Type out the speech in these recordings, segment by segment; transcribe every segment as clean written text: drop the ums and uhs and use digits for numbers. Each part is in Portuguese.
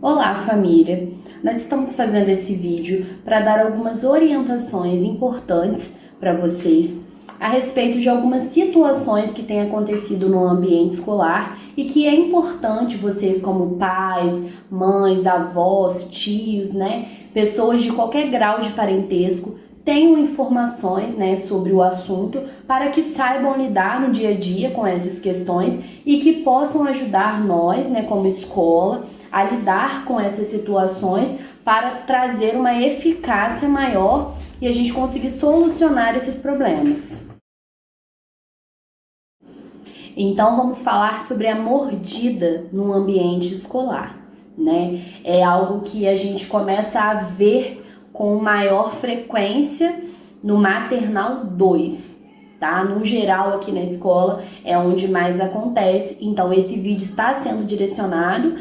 Olá, família! Nós estamos fazendo esse vídeo para dar algumas orientações importantes para vocês a respeito de algumas situações que têm acontecido no ambiente escolar e que é importante vocês, como pais, mães, avós, tios, pessoas de qualquer grau de parentesco, tenham informações, sobre o assunto para que saibam lidar no dia a dia com essas questões e que possam ajudar nós, como escola, a lidar com essas situações para trazer uma eficácia maior e a gente conseguir solucionar esses problemas. Então vamos falar sobre a mordida no ambiente escolar, É algo que a gente começa a ver com maior frequência no maternal 2, tá? No geral, aqui na escola é onde mais acontece. Então esse vídeo está sendo direcionado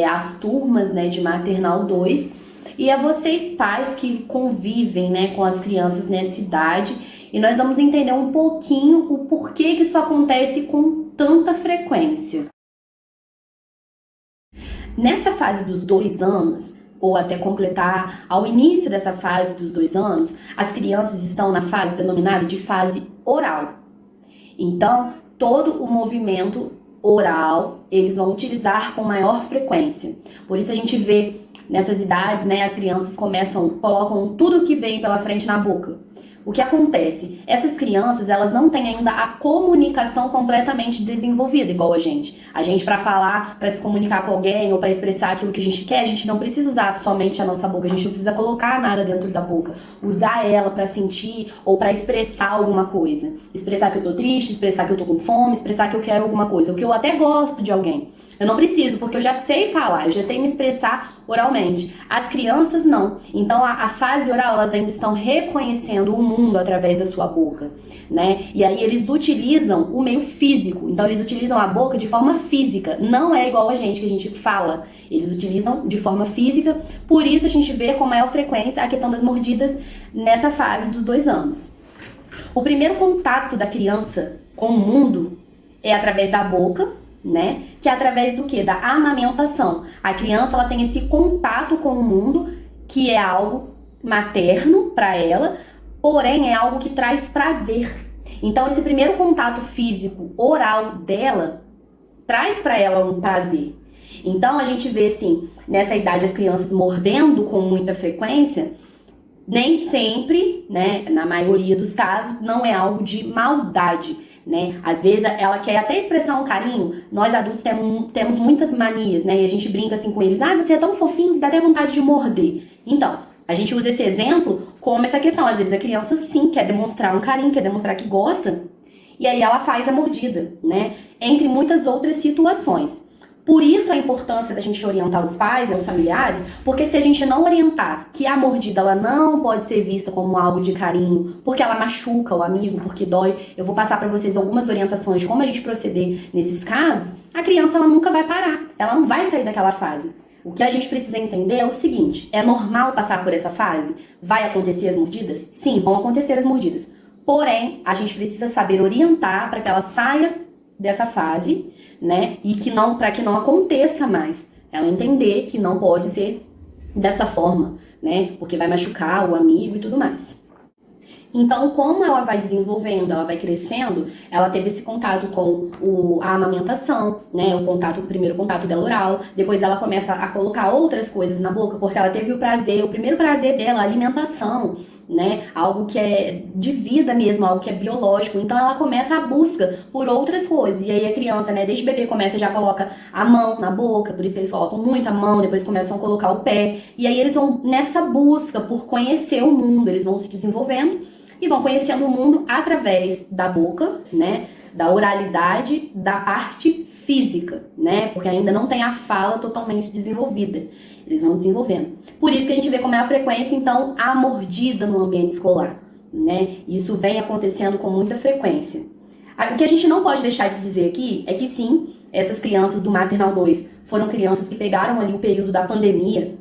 às turmas, de maternal 2 e a vocês pais que convivem, com as crianças nessa idade. E nós vamos entender um pouquinho o porquê que isso acontece com tanta frequência. Nessa fase dos 2 anos, ou até completar ao início dessa fase dos 2 anos, as crianças estão na fase denominada de fase oral. Então, todo o movimento oral eles vão utilizar com maior frequência. Por isso a gente vê nessas idades, as crianças colocam tudo que vem pela frente na boca. O que acontece? Essas crianças, elas não têm ainda a comunicação completamente desenvolvida, igual a gente. A gente, para falar, para se comunicar com alguém ou para expressar aquilo que a gente quer, a gente não precisa usar somente a nossa boca, a gente não precisa colocar nada dentro da boca. Usar ela para sentir ou para expressar alguma coisa. Expressar que eu tô triste, expressar que eu tô com fome, expressar que eu quero alguma coisa, o que eu até gosto de alguém. Eu não preciso, porque eu já sei falar, eu já sei me expressar oralmente. As crianças não. Então a fase oral, elas ainda estão reconhecendo o mundo através da sua boca, E aí eles utilizam o meio físico. Então eles utilizam a boca de forma física. Não é igual a gente, que a gente fala. Eles utilizam de forma física. Por isso a gente vê com maior frequência a questão das mordidas nessa fase dos 2 anos. O primeiro contato da criança com o mundo é através da boca, que é através do quê? Da amamentação. A criança, ela tem esse contato com o mundo, que é algo materno para ela, porém é algo que traz prazer. Então esse primeiro contato físico oral dela traz para ela um prazer. Então a gente vê assim, nessa idade as crianças mordendo com muita frequência, nem sempre, na maioria dos casos, não é algo de maldade. Às vezes ela quer até expressar um carinho. Nós adultos temos muitas manias, e a gente brinca assim com eles: você é tão fofinho que dá até vontade de morder. Então, a gente usa esse exemplo como essa questão. Às vezes a criança sim quer demonstrar um carinho, quer demonstrar que gosta, e aí ela faz a mordida, entre muitas outras situações. Por isso a importância da gente orientar os pais, os familiares, porque se a gente não orientar que a mordida ela não pode ser vista como algo de carinho, porque ela machuca o amigo, porque dói, eu vou passar para vocês algumas orientações de como a gente proceder nesses casos, a criança ela nunca vai parar, ela não vai sair daquela fase. O que a gente precisa entender é o seguinte: é normal passar por essa fase? Vai acontecer as mordidas? Sim, vão acontecer as mordidas. Porém, a gente precisa saber orientar para que ela saia dessa fase, e para que não aconteça mais. Ela entender que não pode ser dessa forma, porque vai machucar o amigo e tudo mais. Então, como ela vai desenvolvendo, ela vai crescendo, ela teve esse contato com a amamentação, o primeiro contato dela oral, depois ela começa a colocar outras coisas na boca, porque ela teve o primeiro prazer dela, a alimentação, algo que é de vida mesmo, algo que é biológico. Então ela começa a busca por outras coisas. E aí a criança, desde bebê já coloca a mão na boca, por isso eles colocam muito a mão, depois começam a colocar o pé. E aí eles vão nessa busca por conhecer o mundo, eles vão se desenvolvendo e vão conhecendo o mundo através da boca, da oralidade, da parte física, porque ainda não tem a fala totalmente desenvolvida. Eles vão desenvolvendo. Por isso que a gente vê com maior frequência, então, a mordida no ambiente escolar, Isso vem acontecendo com muita frequência. O que a gente não pode deixar de dizer aqui é que sim, essas crianças do maternal 2 foram crianças que pegaram ali o período da pandemia,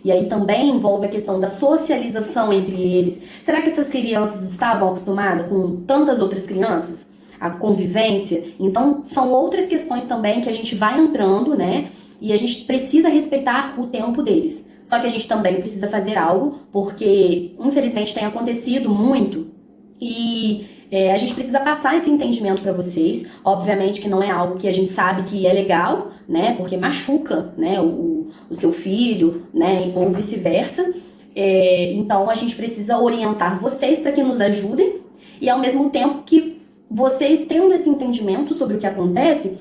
E aí também envolve a questão da socialização entre eles. Será que essas crianças estavam acostumadas com tantas outras crianças? A convivência? Então, são outras questões também que a gente vai entrando, e a gente precisa respeitar o tempo deles. Só que a gente também precisa fazer algo, porque infelizmente tem acontecido muito e a gente precisa passar esse entendimento para vocês. Obviamente que não é algo que a gente sabe que é legal, né? Porque machuca, né, o seu filho, né? Ou vice-versa. Então a gente precisa orientar vocês para que nos ajudem e ao mesmo tempo que vocês tendo esse entendimento sobre o que acontece,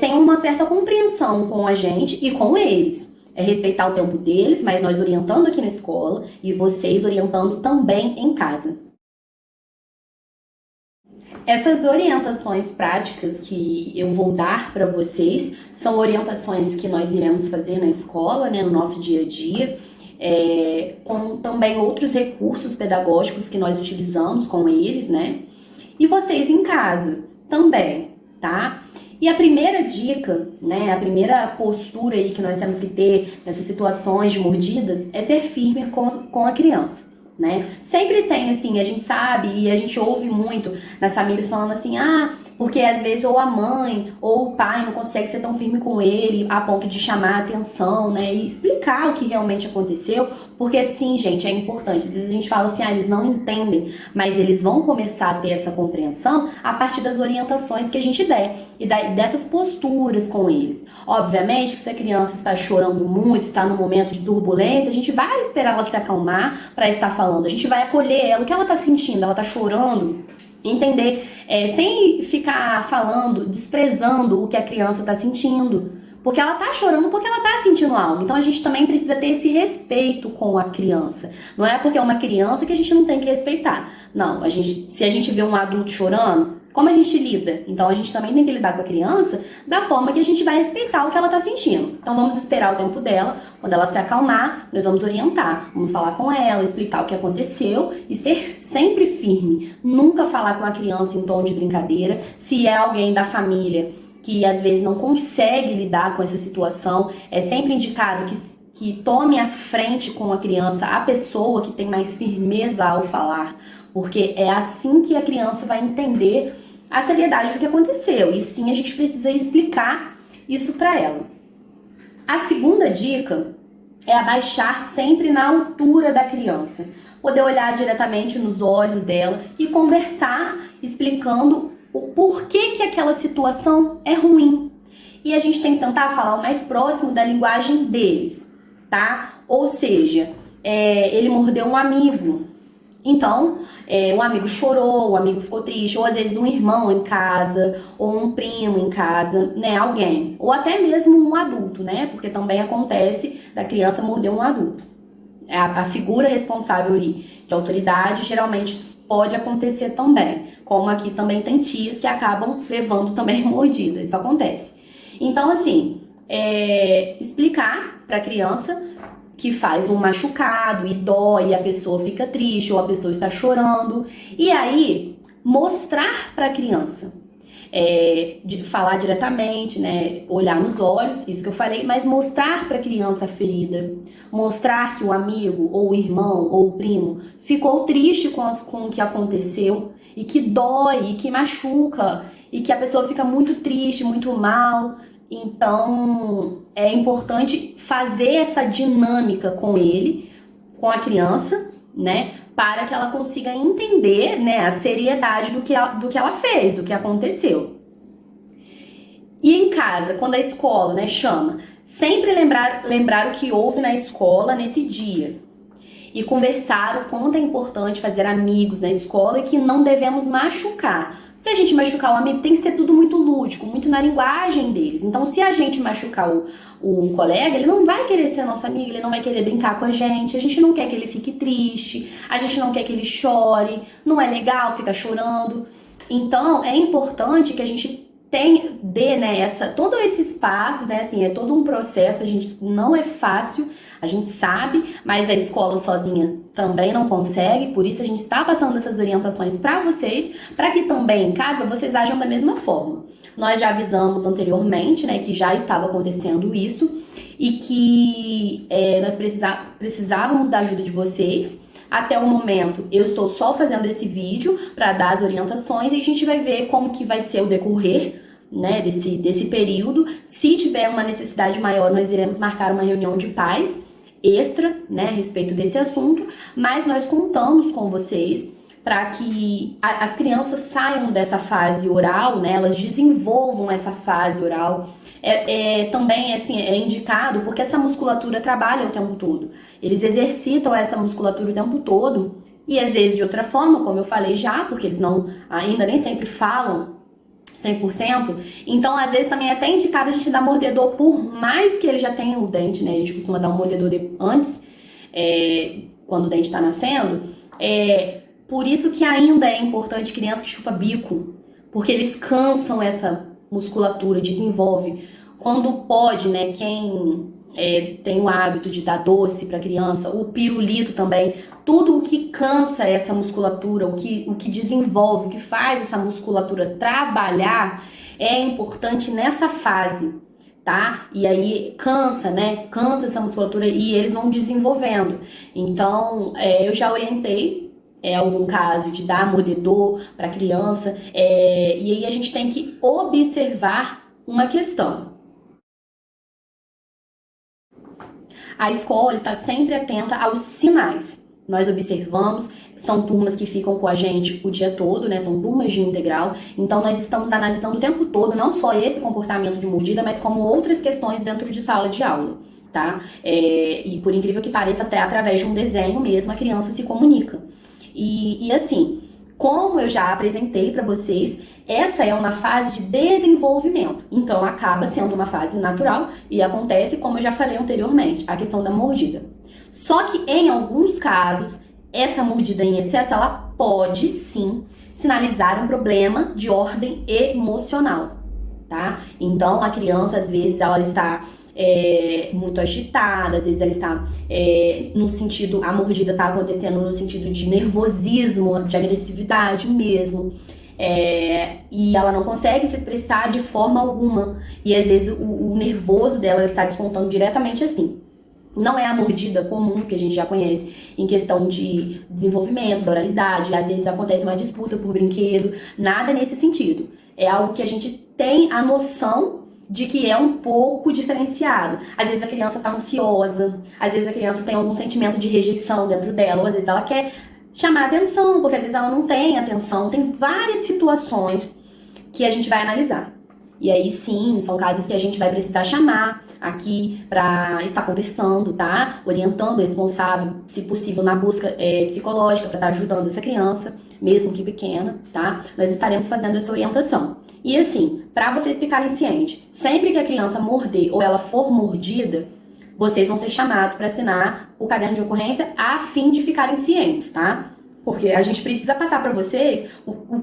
tenham uma certa compreensão com a gente e com eles. Respeitar o tempo deles, mas nós orientando aqui na escola e vocês orientando também em casa. Essas orientações práticas que eu vou dar para vocês são orientações que nós iremos fazer na escola, né, no nosso dia a dia, com também outros recursos pedagógicos que nós utilizamos com eles, né? E vocês em casa também, tá? E a primeira dica, né, a primeira postura aí que nós temos que ter nessas situações de mordidas é ser firme com a criança, né? Sempre tem, assim, a gente sabe e a gente ouve muito nas famílias falando assim, porque às vezes ou a mãe ou o pai não consegue ser tão firme com ele a ponto de chamar a atenção, né, e explicar o que realmente aconteceu, porque sim, gente, é importante. Às vezes a gente fala assim, eles não entendem, mas eles vão começar a ter essa compreensão a partir das orientações que a gente der e dessas posturas com eles. Obviamente que se a criança está chorando muito, está num momento de turbulência, a gente vai esperar ela se acalmar para estar falando, a gente vai acolher ela, o que ela está sentindo, ela está chorando, entender, sem ficar falando, desprezando o que a criança está sentindo, porque ela tá chorando, porque ela tá sentindo algo. Então a gente também precisa ter esse respeito com a criança. Não é porque é uma criança que a gente não tem que respeitar. Não, se a gente vê um adulto chorando, como a gente lida? Então a gente também tem que lidar com a criança da forma que a gente vai respeitar o que ela tá sentindo. Então vamos esperar o tempo dela, quando ela se acalmar, nós vamos orientar, vamos falar com ela, explicar o que aconteceu e ser sempre firme. Nunca falar com a criança em tom de brincadeira. Se é alguém da família que às vezes não consegue lidar com essa situação, é sempre indicado que tome a frente com a criança a pessoa que tem mais firmeza ao falar, porque é assim que a criança vai entender a seriedade do que aconteceu, e sim a gente precisa explicar isso para ela. A segunda dica é abaixar sempre na altura da criança, poder olhar diretamente nos olhos dela e conversar explicando o porquê que aquela situação é ruim. E a gente tem que tentar falar o mais próximo da linguagem deles, tá? Ou seja, ele mordeu um amigo. Então, um amigo chorou, o amigo ficou triste, ou às vezes um irmão em casa, ou um primo em casa, né? Alguém. Ou até mesmo um adulto, né? Porque também acontece da criança morder um adulto. A figura responsável ali de autoridade geralmente pode acontecer também, como aqui também tem tias que acabam levando também mordida, isso acontece. Então, assim, explicar para a criança que faz um machucado e dói, e a pessoa fica triste ou a pessoa está chorando, e aí mostrar para a criança, falar diretamente, né, olhar nos olhos, isso que eu falei, mas mostrar para a criança a ferida, mostrar que o amigo ou o irmão ou o primo ficou triste com o que aconteceu e que dói e que machuca e que a pessoa fica muito triste, muito mal. Então é importante fazer essa dinâmica com ele, com a criança, né, para que ela consiga entender, né, a seriedade do que ela fez, do que aconteceu. E em casa, quando a escola, né, chama, sempre lembrar o que houve na escola nesse dia. E conversar o quanto é importante fazer amigos na escola e que não devemos machucar. Se a gente machucar o amigo, tem que ser tudo muito lúdico, muito na linguagem deles. Então, se a gente machucar o colega, ele não vai querer ser nosso amigo, ele não vai querer brincar com a gente não quer que ele fique triste, a gente não quer que ele chore, não é legal ficar chorando. Então, é importante que a gente dê, né, todos esses passos, né, assim, é todo um processo, não é fácil, a gente sabe, mas a escola sozinha também não consegue, por isso a gente está passando essas orientações para vocês, para que também em casa vocês ajam da mesma forma. Nós já avisamos anteriormente, né, que já estava acontecendo isso e que nós precisávamos da ajuda de vocês. Até o momento, eu estou só fazendo esse vídeo para dar as orientações e a gente vai ver como que vai ser o decorrer, né, desse período. Se tiver uma necessidade maior, nós iremos marcar uma reunião de pais extra, né, a respeito desse assunto, mas nós contamos com vocês para que as crianças saiam dessa fase oral, né, elas desenvolvam essa fase oral. Também assim, é indicado porque essa musculatura trabalha o tempo todo. Eles exercitam essa musculatura o tempo todo e às vezes de outra forma, como eu falei já, porque eles ainda nem sempre falam 100%. Então, às vezes também é até indicado a gente dar mordedor por mais que ele já tenha o dente, né? A gente costuma dar um mordedor antes, quando o dente está nascendo. Por isso que ainda é importante criança que chupa bico, porque eles cansam essa musculatura, desenvolve. Quando pode, né, quem tem o hábito de dar doce para criança, o pirulito também, tudo o que cansa essa musculatura, o que desenvolve, o que faz essa musculatura trabalhar, é importante nessa fase, tá? E aí cansa, né? Cansa essa musculatura e eles vão desenvolvendo. Então, eu já orientei algum caso de dar mordedor para criança, e aí a gente tem que observar uma questão. A escola está sempre atenta aos sinais. Nós observamos, são turmas que ficam com a gente o dia todo, né? São turmas de integral. Então, nós estamos analisando o tempo todo, não só esse comportamento de mordida, mas como outras questões dentro de sala de aula, tá? E por incrível que pareça, até através de um desenho mesmo, a criança se comunica. E assim, como eu já apresentei para vocês, essa é uma fase de desenvolvimento, então acaba sendo uma fase natural e acontece, como eu já falei anteriormente, a questão da mordida. Só que em alguns casos, essa mordida em excesso, ela pode sim sinalizar um problema de ordem emocional, tá? Então a criança, às vezes, ela está muito agitada, às vezes ela está no sentido, a mordida está acontecendo no sentido de nervosismo, de agressividade mesmo. E ela não consegue se expressar de forma alguma. E às vezes o nervoso dela está descontando diretamente assim. Não é a mordida comum que a gente já conhece em questão de desenvolvimento, da oralidade. Às vezes acontece uma disputa por brinquedo. Nada nesse sentido. É algo que a gente tem a noção de que é um pouco diferenciado. Às vezes a criança está ansiosa. Às vezes a criança tem algum sentimento de rejeição dentro dela. Ou às vezes ela quer chamar atenção, porque às vezes ela não tem atenção. Tem várias situações que a gente vai analisar. E aí sim, são casos que a gente vai precisar chamar aqui para estar conversando, tá? Orientando o responsável, se possível, na busca psicológica, para estar ajudando essa criança, mesmo que pequena, tá? Nós estaremos fazendo essa orientação. E assim, para vocês ficarem cientes, sempre que a criança morder ou ela for mordida, vocês vão ser chamados para assinar o caderno de ocorrência a fim de ficarem cientes, tá? Porque a gente precisa passar para vocês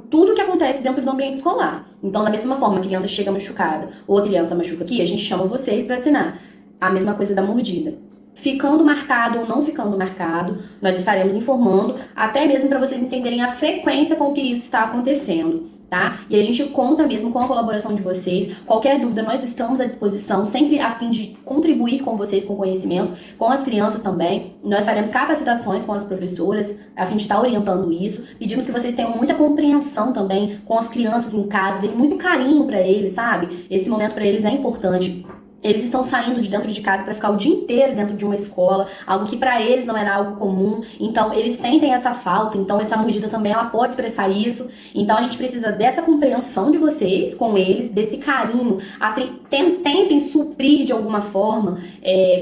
tudo que acontece dentro do ambiente escolar. Então, da mesma forma, a criança chega machucada ou a criança machuca aqui, a gente chama vocês para assinar. A mesma coisa da mordida. Ficando marcado ou não ficando marcado, nós estaremos informando, até mesmo para vocês entenderem a frequência com que isso está acontecendo, tá? E a gente conta mesmo com a colaboração de vocês. Qualquer dúvida, nós estamos à disposição, sempre a fim de contribuir com vocês com conhecimento, com as crianças também. Nós faremos capacitações com as professoras, a fim de estar orientando isso. Pedimos que vocês tenham muita compreensão também com as crianças em casa, deem muito carinho para eles, sabe? Esse momento para eles é importante. Eles estão saindo de dentro de casa para ficar o dia inteiro dentro de uma escola, algo que para eles não era algo comum. Então, eles sentem essa falta. Então, essa mordida também, ela pode expressar isso. Então, a gente precisa dessa compreensão de vocês com eles, desse carinho. Tentem suprir de alguma forma,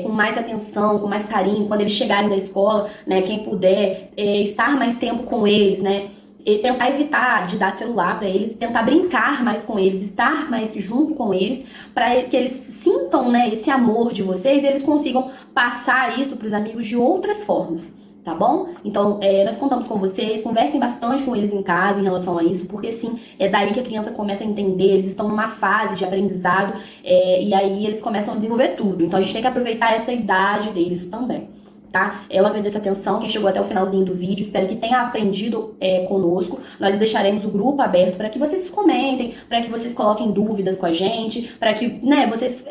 com mais atenção, com mais carinho, quando eles chegarem da escola, né? Quem puder estar mais tempo com eles, né? E tentar evitar de dar celular para eles, tentar brincar mais com eles, estar mais junto com eles, para que eles sintam, né, esse amor de vocês e eles consigam passar isso para os amigos de outras formas, tá bom? Então, nós contamos com vocês, conversem bastante com eles em casa em relação a isso, porque sim, é daí que a criança começa a entender, eles estão numa fase de aprendizado, e aí eles começam a desenvolver tudo. Então, a gente tem que aproveitar essa idade deles também. Tá? Eu agradeço a atenção, quem chegou até o finalzinho do vídeo, espero que tenha aprendido conosco. Nós deixaremos o grupo aberto para que vocês comentem, para que vocês coloquem dúvidas com a gente, para que, né, vocês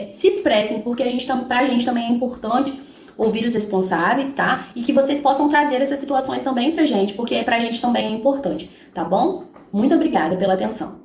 se expressem, porque pra gente também é importante ouvir os responsáveis, tá? E que vocês possam trazer essas situações também pra gente, porque pra gente também é importante, tá bom? Muito obrigada pela atenção.